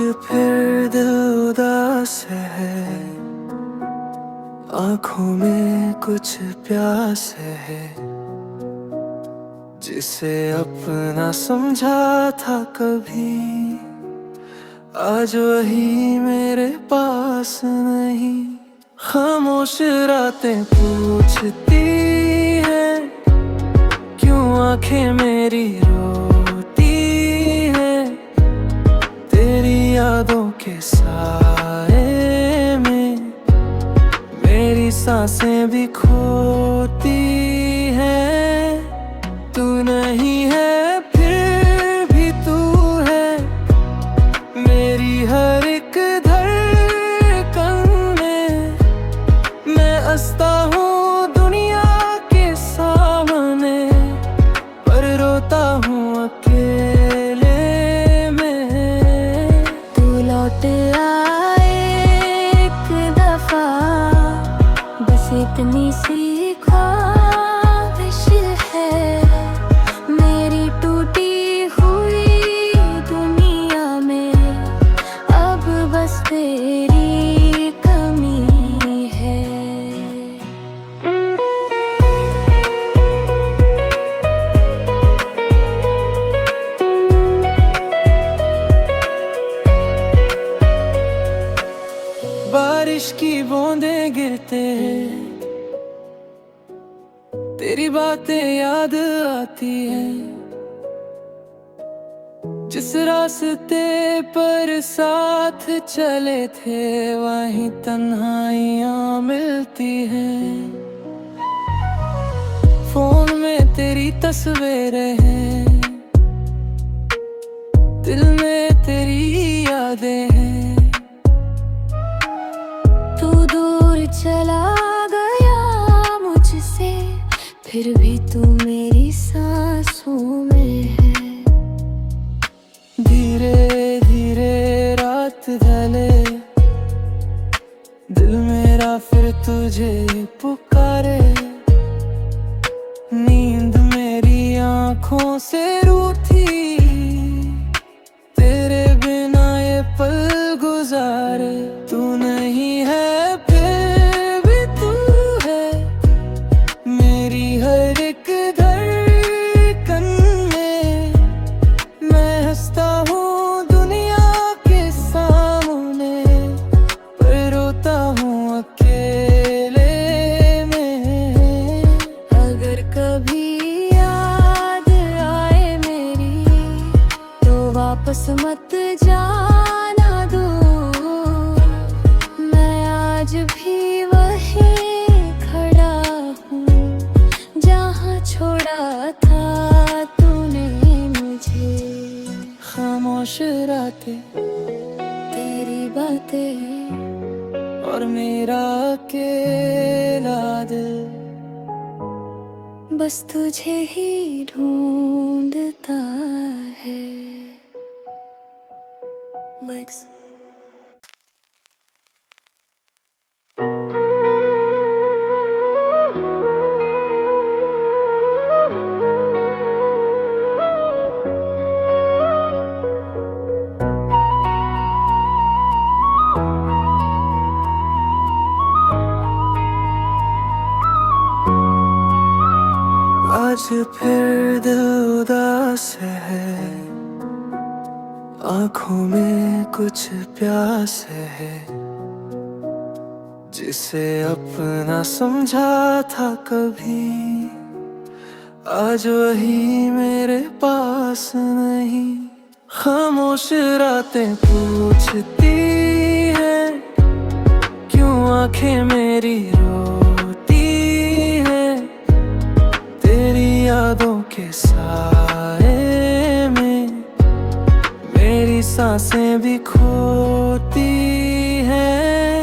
फिर दिल उदास है, आंखों में कुछ प्यास है, जिसे अपना समझा था कभी, आज वही मेरे पास नहीं। खामोश रातें पूछती हैं, क्यों आंखें मेरी रोती हैं, तेरी यादों के साए में मेरी सांसें भी खोती हैं। तू नहीं है फिर भी तू है, मेरी हर एक धड़कन में। मैं हंसता हूँ दुनिया के सामने, पर रोता हूँ अकेले में। तू लौट आए एक दफा, बस इतनी सी ख्वाहिश है। मेरी टूटी हुई दुनिया में अब बस तेरी कमी है। बारिश की बूंदें गिरते हैं, तेरी बातें याद आती हैं। जिस रास्ते पर साथ चले थे, वहीं तन्हाइयाँ मिलती हैं। फोन में तेरी तस्वीरें हैं, दिल में तेरी यादें हैं। तू दूर चला गया मुझसे, फिर भी तू मेरी सांसों में है। धीरे धीरे रात ढले, दिल मेरा फिर तुझे पुकारे। नींद मेरी आंखों से रूठी, तेरे बिना ये पल गुजारे। तू नहीं है फिर भी तू है, मेरी हर एक धड़कन में। मैं हंसता हूँ दुनिया के सामने, पर रोता हूँ अकेले में। अगर कभी याद आए मेरी, तो वापस मत जाना दो। मैं आज भी वहीं खड़ा हूँ, जहाँ छोड़ा था तूने मुझे। खामोश रातें, तेरी बातें और मेरा अकेला दिल, बस तुझे ही ढूंढता है। Legs. आज फिर दिल उदास है, आंखों में कुछ प्यास है, जिसे अपना समझा था कभी, आज वही मेरे पास नहीं। खामोश रातें पूछती हैं, क्यों आंखें मेरी रोती हैं, तेरी यादों के साए में मेरी सांसें भी खोती हैं।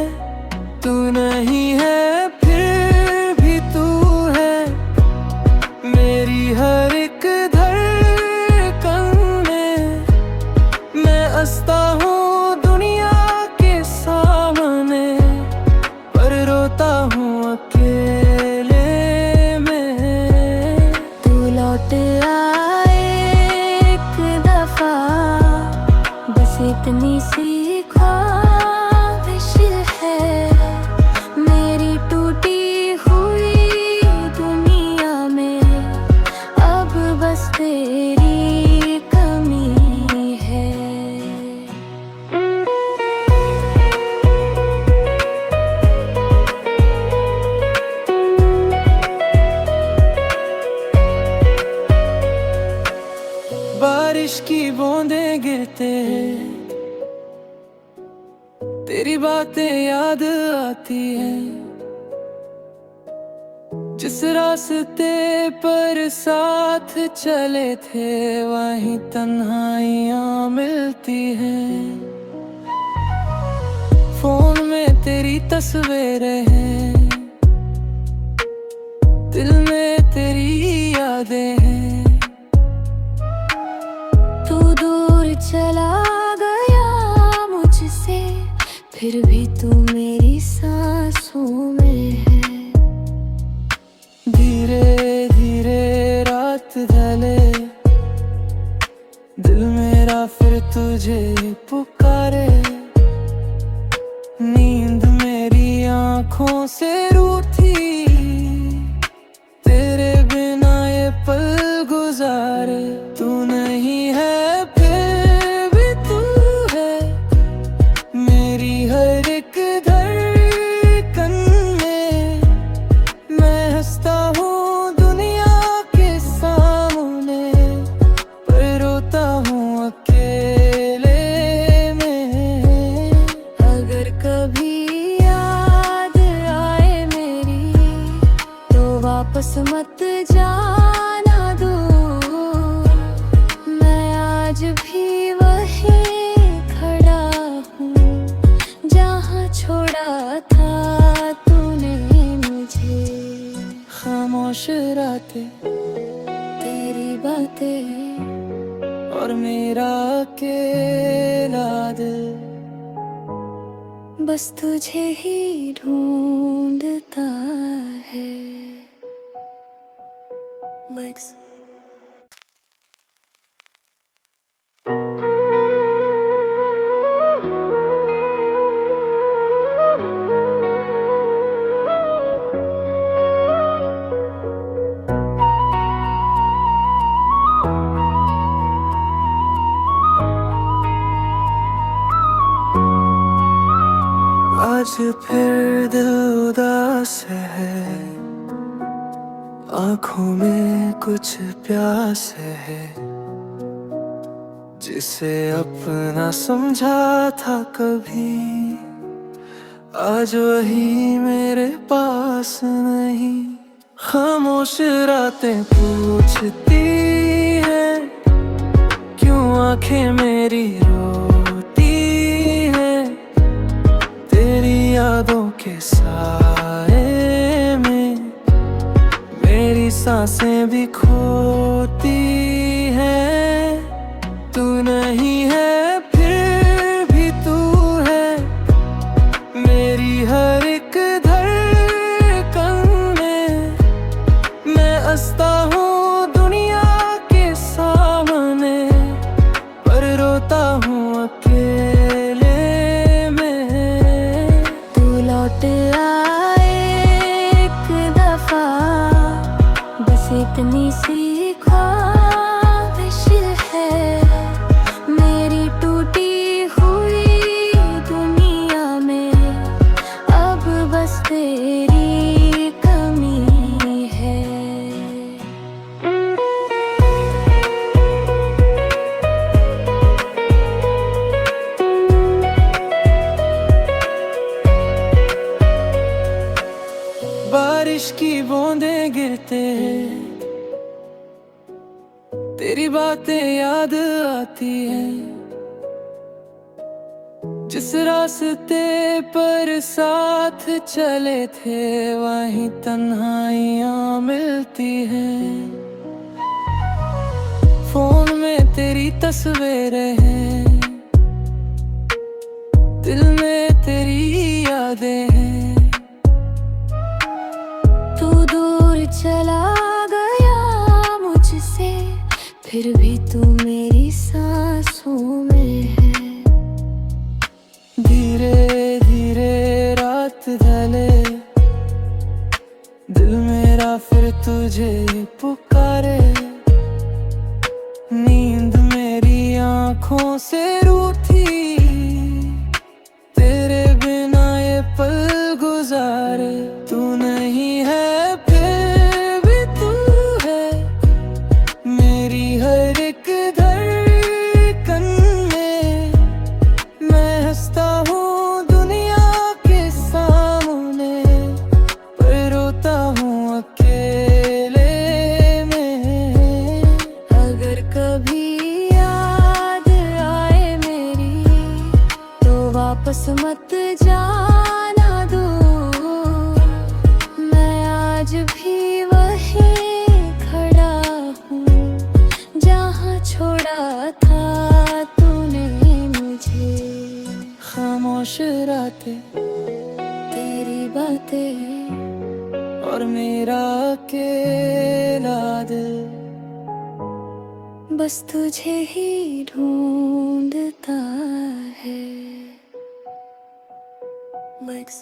तू नहीं है फिर भी तू है, मेरी हर एक धड़कन में। मैं हंसता हूँ दुनिया के सामने, पर रोता हूँ अकेले में। तू लौट आए एक दफा, बस इतनी सी बारिश की बूंदें गिरते तेरी बातें याद आती हैं। जिस रास्ते पर साथ चले थे वहीं तन्हाइयां मिलती हैं। फोन में तेरी तस्वीरें हैं, दिल में तेरी यादें हैं। तू दूर चला गया मुझसे, फिर भी तू मेरी सांसों में है। धीरे धीरे रात ढले, दिल मेरा फिर तुझे पुकारे। नींद मेरी आँखों से रूठी, तेरे बिना ये पल गुजारे। तू नहीं है फिर भी तू है, मेरी हर एक धड़कन में। मैं हंसता हूँ दुनिया के सामने, पर रोता हूँ अकेले में। अगर कभी याद आए मेरी, तो वापस मत जाना दो। मैं आज भी वहीं खड़ा हूँ, जहाँ छोड़ा था तूने मुझे। खामोश रातें, तेरी बातें और मेरा अकेला दिल, बस तुझे ही ढूंढता है। Mix. आज फिर दिल उदास है, आँखों में कुछ प्यास है। जिसे अपना समझा था कभी, आज वही मेरे पास नहीं। खामोश रातें पूछती हैं, क्यों आंखें मेरी रोती हैं। तेरी यादों के साए में मेरी सांसें भी खोती हैं। तू नहीं है फिर भी तू है, मेरी हर एक धड़कन में। मैं हंसता हूँ दुनिया के सामने, पर रोता हूँ अकेले में। तू लौट आए एक दफा, बस इतनी सी ख्वाहिश है। मेरी टूटी हुई दुनिया में अब बस तेरी कमी है। बारिश की बूंदें गिरते तेरी बातें याद आती हैं। जिस रास्ते पर साथ चले थे वहीं तन्हाइयां मिलती हैं। फोन में तेरी तस्वीरें हैं, दिल में तेरी यादें हैं। तू दूर चला गया मुझसे, फिर भी तू मेरी सांसों में है। धीरे धीरे रात ढले, दिल मेरा फिर तुझे पुकारे। नींद मेरी आँखों से रूठी, तेरे बिना ये पल गुजारे। तू नहीं है फिर भी तू है, मेरी हर एक धड़कन खामोश रातें, तेरी बातें और मेरा अकेला दिल बस तुझे ही ढूंढता है। Legs.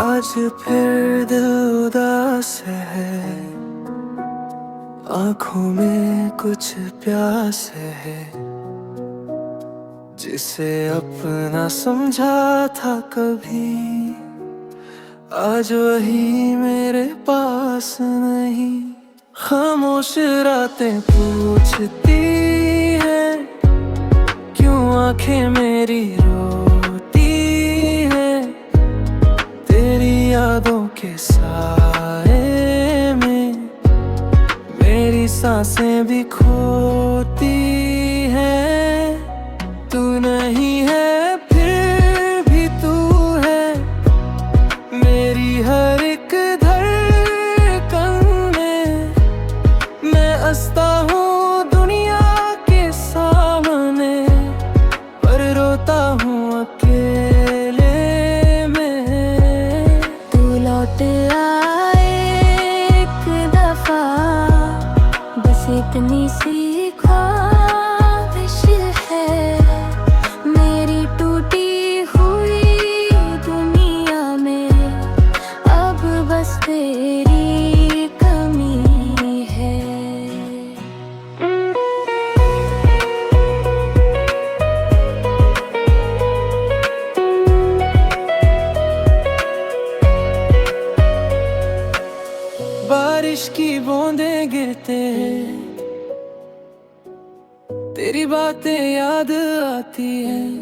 आज फिर दिल उदास है, आंखों में कुछ प्यास है, जिसे अपना समझा था कभी, आज वही मेरे पास नहीं। खामोश रातें पूछती हैं, क्यों आंखें मेरी रोती हैं, तेरी यादों के साए में मेरी सांसें भी खोती हैं। तू नहीं है फिर भी तू है, मेरी हर एक धड़कन में। मैं हंसता हूँ दुनिया के सामने, पर रोता हूँ अकेले में। तू लौट आए एक दफा, बस इतनी सी ख्वाहिश है। मेरी टूटी हुई दुनिया में अब बस तेरी कमी है। बारिश की बूंदें गिरते, तेरी बातें याद आती हैं।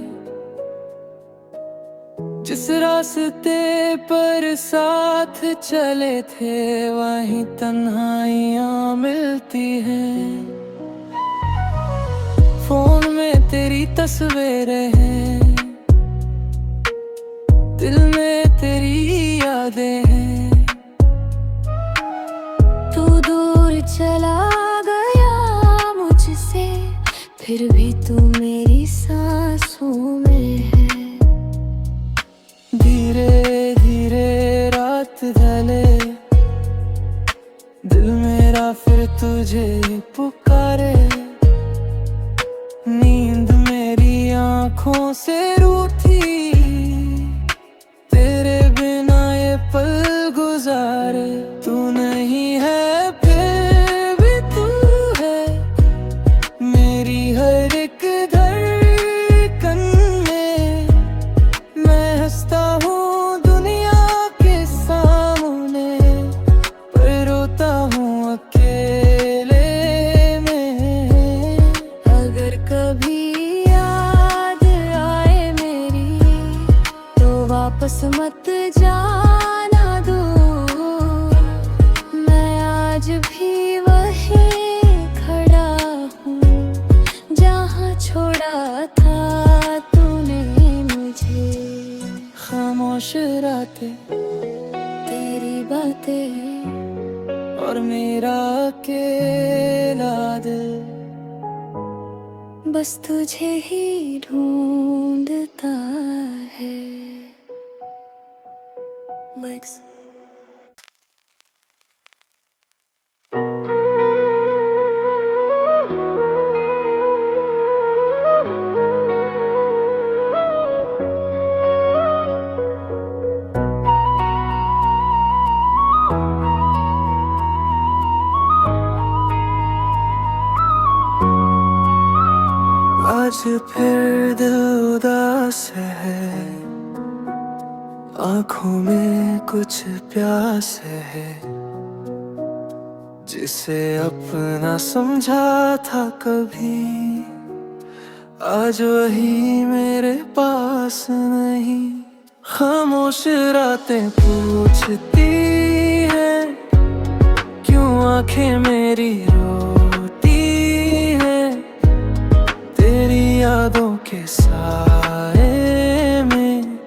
जिस रास्ते पर साथ चले थे, वहीं तन्हाइयाँ मिलती हैं। फोन में तेरी तस्वीरें हैं, दिल में तेरी यादें हैं। तू दूर चला गया मुझसे, फिर भी तू मेरी सांसों में है। धीरे धीरे रात ढले, दिल मेरा फिर तुझे पुकारे। नींद मेरी आंखों से रूठी, तेरे बिना ये पल गुजारे। तू नहीं है फिर भी तू है, मेरी हर एक धड़कन में। मैं हंसता हूँ दुनिया के सामने, पर रोता हूँ अकेले में। अगर कभी याद आए मेरी, तो वापस मत जाना दो। मैं आज भी वहीं खड़ा हूँ, जहाँ छोड़ा था तूने मुझे। खामोश रातें, तेरी बातें और मेरा अकेला दिल बस तुझे ही ढूंढता है। Legs. आज फिर दिल उदास है, आंखों में कुछ प्यास है, जिसे अपना समझा था कभी, आज वही मेरे पास नहीं। खामोश रातें पूछती हैं, क्यों आंखें मेरी रोती है तेरी यादों के साए में,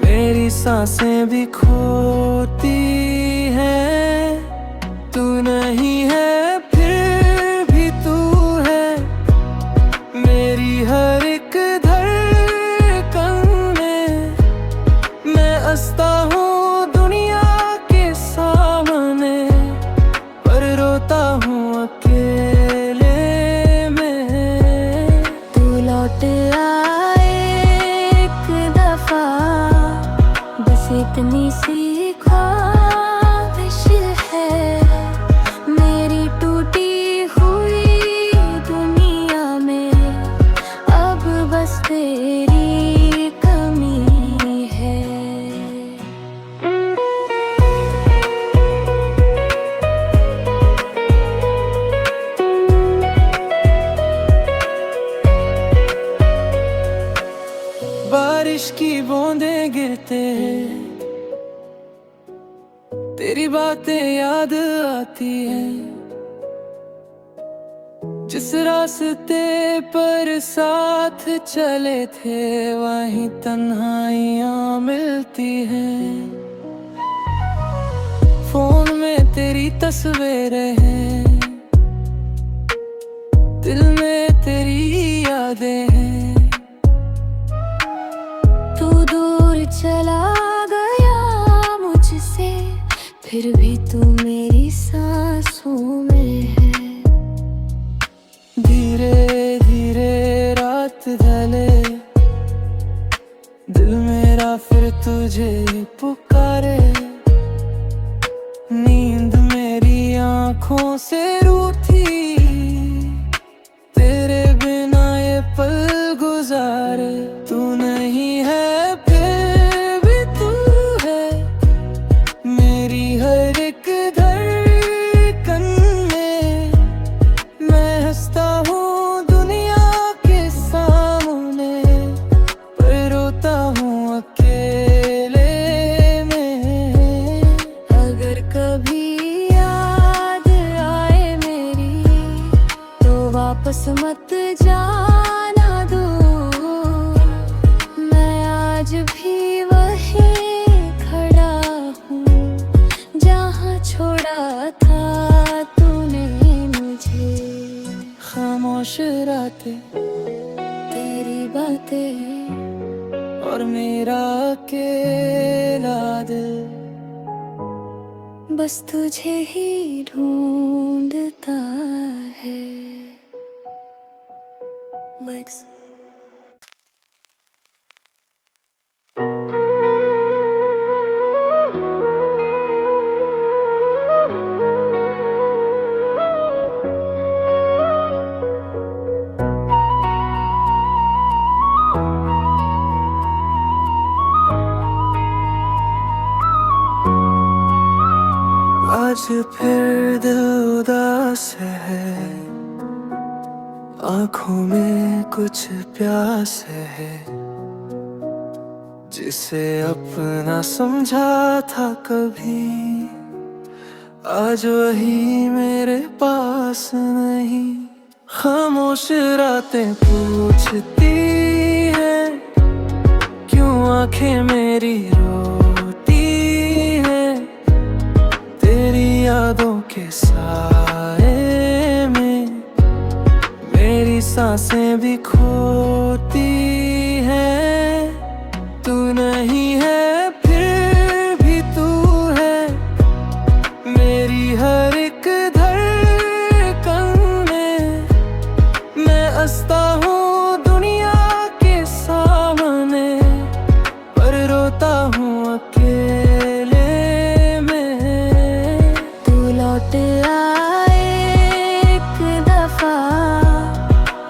मेरी सांसें भी खोती हैं। तू नहीं है फिर भी तू है मेरी हर एक धड़कन में। मैं हंसता हूँ दुनिया के सामने पर रोता हूँ अकेले में। तू लौट आए एक दफा, बस इतनी सी ख्वाहिश है। मेरी टूटी हुई दुनिया में अब बस तेरी कमी है। बारिश की बूंदें गिरते तेरी बातें याद आती हैं। जिस रास्ते पर साथ चले थे वहीं तन्हाइयां मिलती हैं। फोन में तेरी तस्वीरें हैं, दिल में तेरी यादें हैं। तू दूर चला गया मुझसे, फिर भी तू मेरी सांसों में है। धीरे धीरे रात ढले दिल मेरा फिर तुझे पुकारे। नींद मेरी आंखों से रूठी तेरे बिना ये पल गुजारे। तू नहीं है फिर भी तू है मेरी हर एक धड़कन में। मैं हंसता हूँ दुनिया के सामने पर रोता हूँ अकेले में। अगर कभी याद आए मेरी तो वापस मत जाना दो। मैं आज भी वहीं खड़ा हूँ जहाँ छोड़ा था तूने मुझे। खामोश रातें तेरी बातें और मेरा अकेला दिल बस तुझे ही ढूंढता है। Legs. आज फिर दिल उदास है, आंखों में कुछ प्यास है। जिसे अपना समझा था कभी आज वही मेरे पास नहीं। खामोश रातें पूछती हैं क्यों आंखें मेरी रोती हैं तेरी यादों के साए में। मेरी सांसें भी खोती हैं। तू नहीं है फिर भी तू है मेरी हर एक धड़कन में। मैं हंसता हूँ दुनिया के सामने पर रोता हूँ अकेले में। तू लौट आए एक दफा,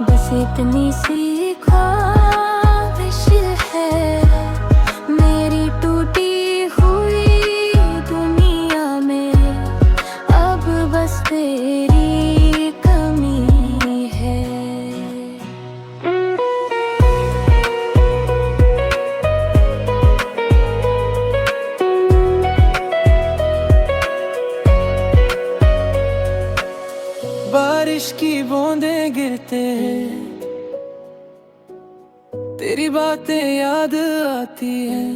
बस इतनी सी ख्वाहिश बातें याद आती हैं,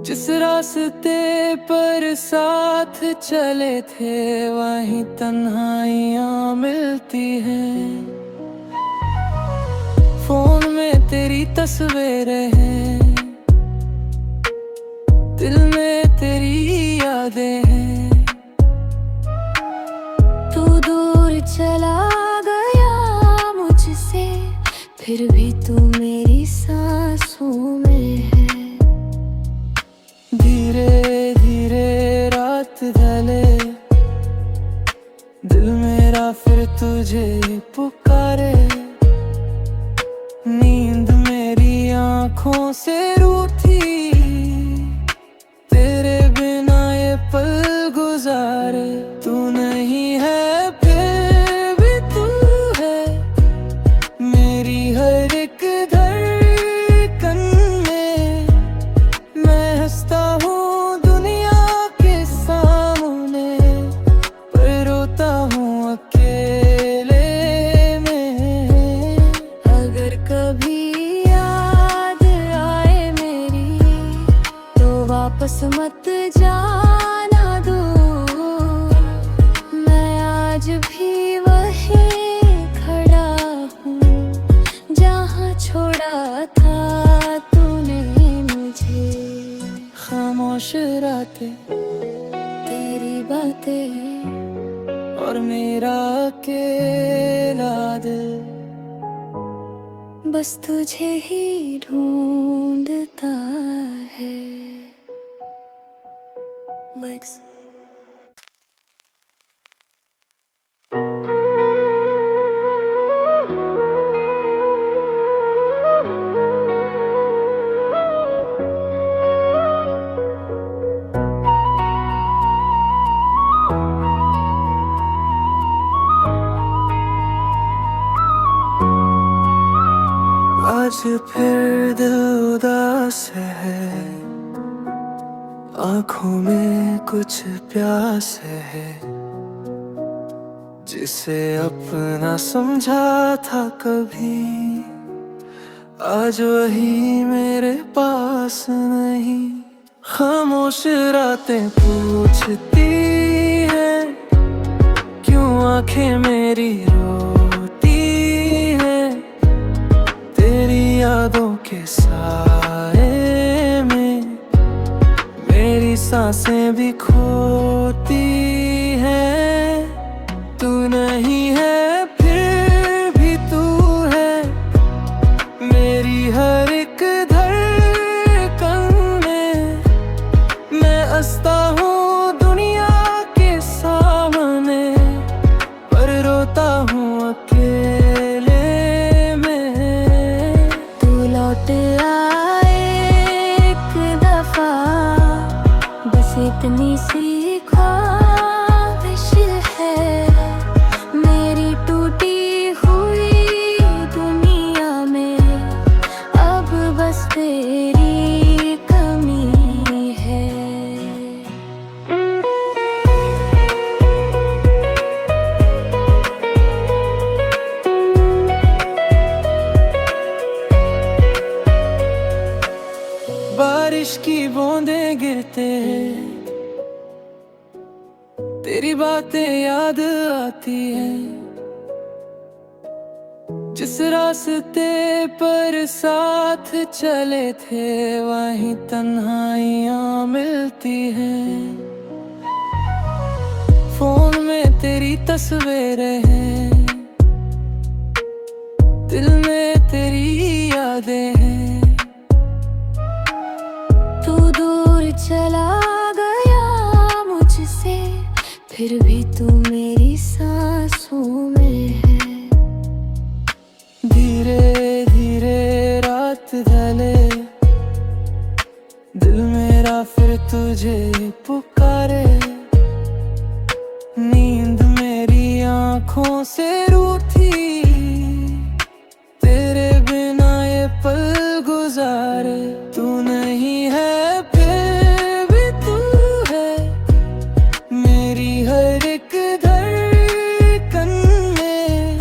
जिस रास्ते पर साथ चले थे वहीं तन्हाइयाँ मिलती हैं। फोन में तेरी तस्वीरें हैं, दिल में तेरी यादें हैं। तू दूर चला गया मुझसे, फिर भी तू मेरी सांसों में है। धीरे धीरे रात ढले, दिल मेरा फिर तुझे पुकारे। नींद मेरी आँखों से रूठी, तेरे बिना ये पल गुजारे। तू नहीं है फिर भी तू है, मेरी हर एक धड़कन में। मैं हंसता हूँ दुनिया के सामने, पर रोता हूँ अकेले में। अगर कभी याद आए मेरी, तो वापस मत जाना दो। मैं आज भी वहीं खड़ा हूँ, जहाँ छोड़ा था तूने मुझे। खामोश रातें, तेरी बातें और मेरा अकेला दिल, बस तुझे ही ढूंढता है। Mix. आज फिर दिल उदास है, आँखों में कुछ प्यास है। जिसे अपना समझा था कभी, आज वही मेरे पास नहीं। खामोश रातें पूछती हैं, क्यों आंखें मेरी रोती हैं। तेरी यादों के साए में मेरी सांसें भी खोती हैं। तू नहीं है फिर भी तू है, मेरी हर एक धड़कन में। मैं हंसता हूँ दुनिया के सामने, पर रोता हूँ अकेले में। तू लौट आए एक दफा, बस इतनी सी ख्वाहिश है। मेरी टूटी हुई दुनिया में अब बस तेरी कमी है। बारिश की बूंदें गिरते हैं, तेरी बातें याद आती हैं। जिस रास्ते पर साथ चले थे वहीं तन्हाइयाँ मिलती हैं। फोन में तेरी तस्वीरें हैं, दिल में तेरी यादें हैं। तू दूर चला गया मुझसे, फिर भी तू मेरी सांसों में है। धीरे धीरे रात ढले, दिल मेरा फिर तुझे पुकारे। नींद मेरी आँखों से रूठी, तेरे बिना ये पल गुजारे। तू नहीं है फिर भी तू है, मेरी हर एक धड़कन में।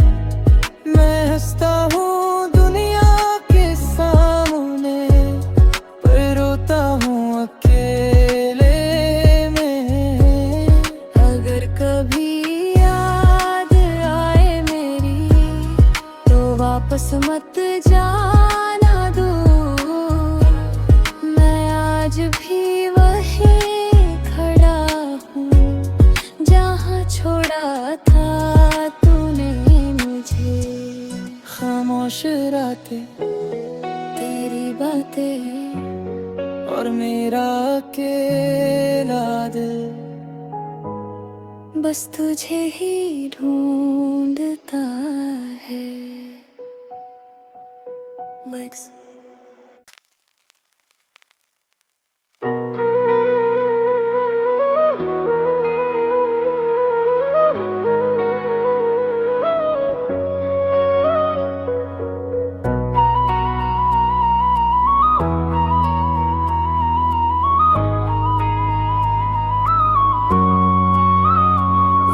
मैं हंसता हूँ दुनिया बातें और मेरा अकेला दिल बस तुझे ही ढूंढता है। Legs.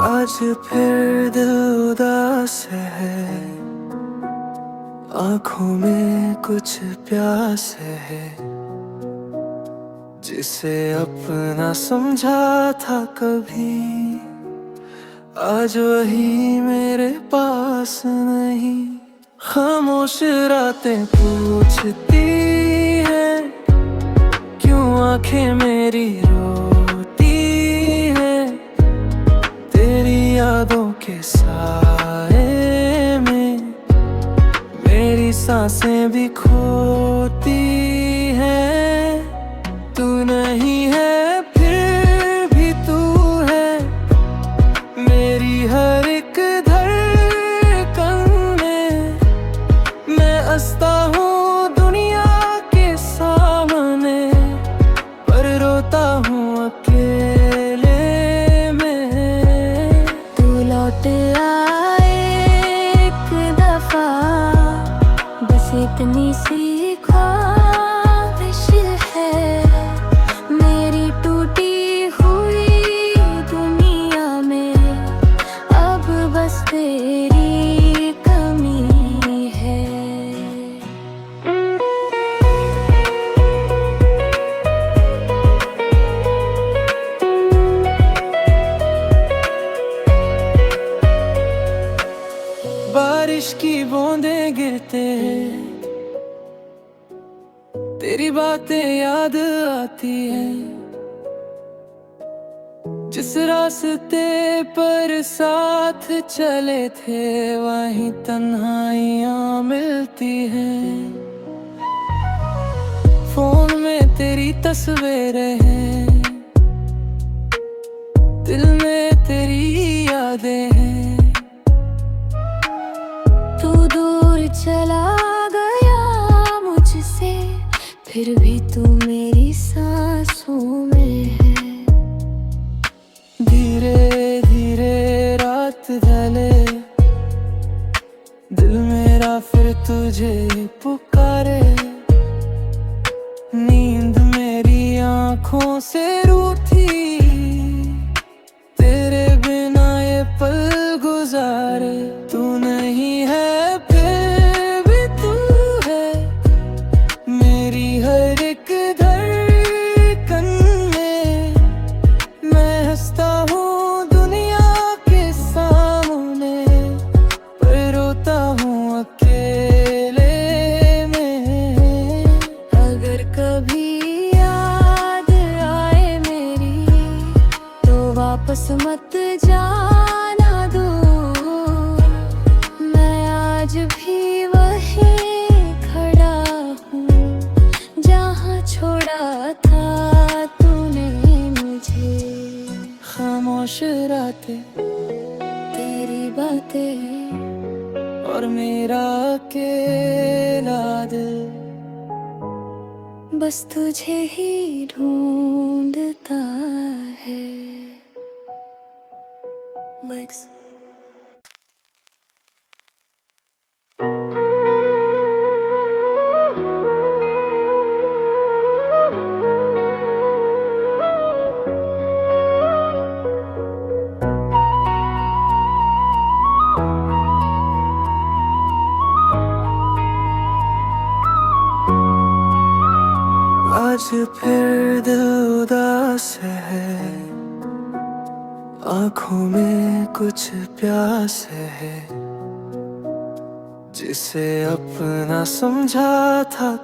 आज फिर दिल उदास है, आंखों में कुछ प्यास है, जिसे अपना समझा था कभी आज वही मेरे पास नहीं। खामोश रातें पूछती हैं क्यों आंखें मेरी रोती हैं, तेरी यादों के साए में मेरी सांसें भी खोती हैं। तू नहीं है फिर भी तू है मेरी हर एक धड़कन में। मैं हंसता हूँ दुनिया के सामने पर रोता हूँ अकेले में। तू लौट आए एक दफा, बस इतनी सी ख्वाहिश है। मेरी टूटी हुई दुनिया में अब बस तेरी कमी है। बारिश की बूंदें गिरते हैं, तेरी बातें याद आती हैं। जिस रास्ते पर साथ चले थे वहीं तन्हाइयाँ मिलती हैं। फोन में तेरी तस्वीरें हैं, दिल में तेरी यादें हैं। तू दूर चला गया मुझसे, फिर भी तू मेरी सांसों में है। धीरे धीरे रात ढले, दिल मेरा फिर तुझे पुकारे। नींद मेरी आंखों से रूठी, तेरे बिना ये पल गुजारे। तू नहीं है फिर भी तू है मेरी हर एक धड़कन में। मैं हंसता हूँ दुनिया के सामने पर रोता हूँ अकेले में। अगर कभी याद आए मेरी तो वापस मत जाना दो। मैं आज भी वहीं खड़ा हूँ जहाँ छोड़ा था तूने मुझे। खामोश रातें तेरी बातें और मेरा अकेला दिल बस तुझे ही ढूंढता है। Legs. आज फिर दिल उदास है, आंखों में कुछ प्यास है, जिसे अपना समझा था